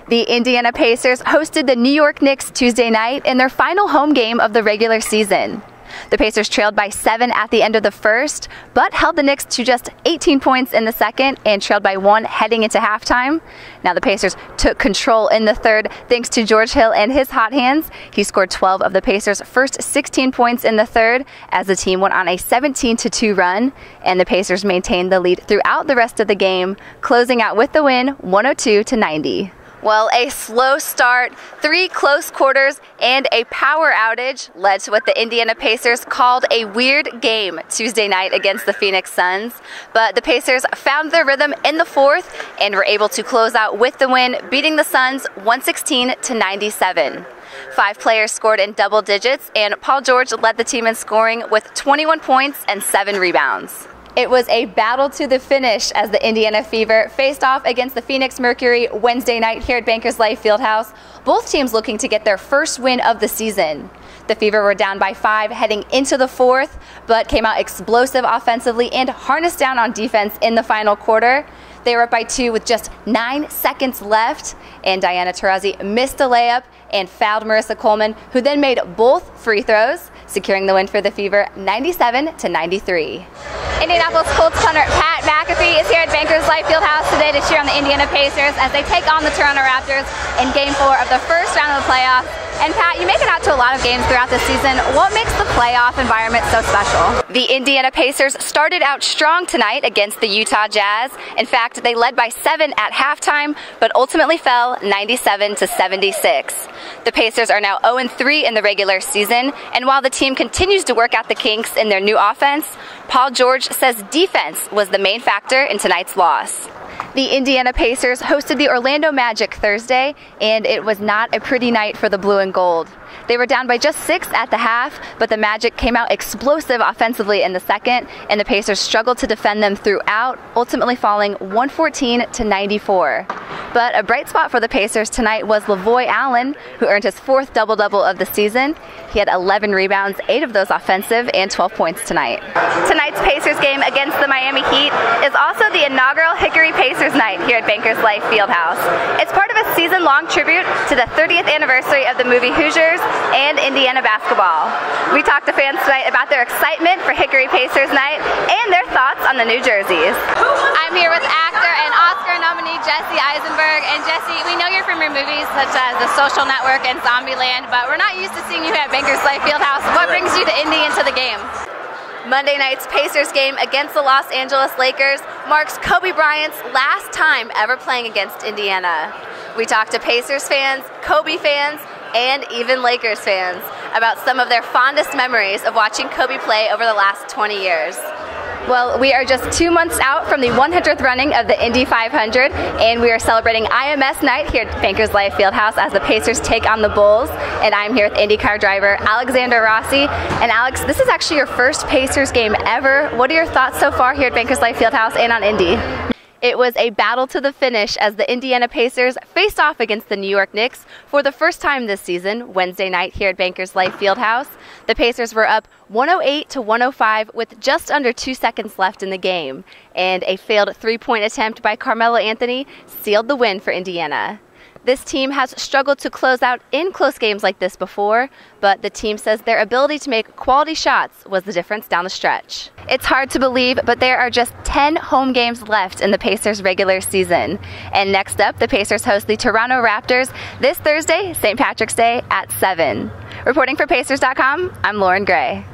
The Indiana Pacers hosted the New York Knicks Tuesday night in their final home game of the regular season. The Pacers trailed by 7 at the end of the first, but held the Knicks to just 18 points in the second and trailed by 1 heading into halftime. Now the Pacers took control in the third thanks to George Hill and his hot hands. He scored 12 of the Pacers' first 16 points in the third as the team went on a 17-2 run, and the Pacers maintained the lead throughout the rest of the game, closing out with the win 102-90. Well, a slow start, 3 close quarters, and a power outage led to what the Indiana Pacers called a weird game Tuesday night against the Phoenix Suns. But the Pacers found their rhythm in the fourth and were able to close out with the win, beating the Suns 116-97. 5 players scored in double digits, and Paul George led the team in scoring with 21 points and 7 rebounds. It was a battle to the finish as the Indiana Fever faced off against the Phoenix Mercury Wednesday night here at Bankers Life Fieldhouse, both teams looking to get their first win of the season. The Fever were down by 5 heading into the fourth, but came out explosive offensively and harnessed down on defense in the final quarter. They were up by 2 with just 9 seconds left, and Diana Taurasi missed a layup and fouled Marissa Coleman, who then made both free throws, securing the win for the Fever 97-93. Indianapolis Colts punter Pat McAfee is here at Bankers Life Fieldhouse today to cheer on the Indiana Pacers as they take on the Toronto Raptors in Game 4 of the first round of the playoffs. And Pat, you make it out to a lot of games throughout the season. What makes the playoff environment so special? The Indiana Pacers started out strong tonight against the Utah Jazz. In fact, they led by 7 at halftime, but ultimately fell 97-76. The Pacers are now 0-3 in the regular season, and while the team continues to work out the kinks in their new offense, Paul George says defense was the main factor in tonight's loss. The Indiana Pacers hosted the Orlando Magic Thursday, and it was not a pretty night for the blue and gold. They were down by just 6 at the half, but the Magic came out explosive offensively in the second, and the Pacers struggled to defend them throughout, ultimately falling 114-94. But a bright spot for the Pacers tonight was Lavoy Allen, who earned his 4th double-double of the season. He had 11 rebounds, 8 of those offensive, and 12 points tonight. Tonight's Pacers game against the Miami Heat is also the inaugural Hickory Pacers night here at Bankers Life Fieldhouse. It's part of a season-long tribute to the 30th anniversary of the movie Hoosiers and Indiana basketball. We talked to fans tonight about their excitement for Hickory Pacers night and their thoughts on the new jerseys. I'm here with actor and Oscar nominee Jesse Eisenberg. And Jesse, we know you're from your movies such as The Social Network and Zombieland, but we're not used to seeing you at Bankers Life Fieldhouse. What brings you to Indy into the game? Monday night's Pacers game against the Los Angeles Lakers marks Kobe Bryant's last time ever playing against Indiana. We talked to Pacers fans, Kobe fans, and even Lakers fans about some of their fondest memories of watching Kobe play over the last 20 years. Well, we are just 2 months out from the 100th running of the Indy 500, and we are celebrating IMS night here at Bankers Life Fieldhouse as the Pacers take on the Bulls. And I'm here with IndyCar driver Alexander Rossi. And Alex, this is actually your first Pacers game ever. What are your thoughts so far here at Bankers Life Fieldhouse and on Indy? It was a battle to the finish as the Indiana Pacers faced off against the New York Knicks for the first time this season, Wednesday night here at Bankers Life Fieldhouse. The Pacers were up 108-105 with just under 2 seconds left in the game, and a failed 3-point attempt by Carmelo Anthony sealed the win for Indiana. This team has struggled to close out in close games like this before, but the team says their ability to make quality shots was the difference down the stretch. It's hard to believe, but there are just 10 home games left in the Pacers' regular season. And next up, the Pacers host the Toronto Raptors this Thursday, St. Patrick's Day, at 7. Reporting for Pacers.com, I'm Lauren Gray.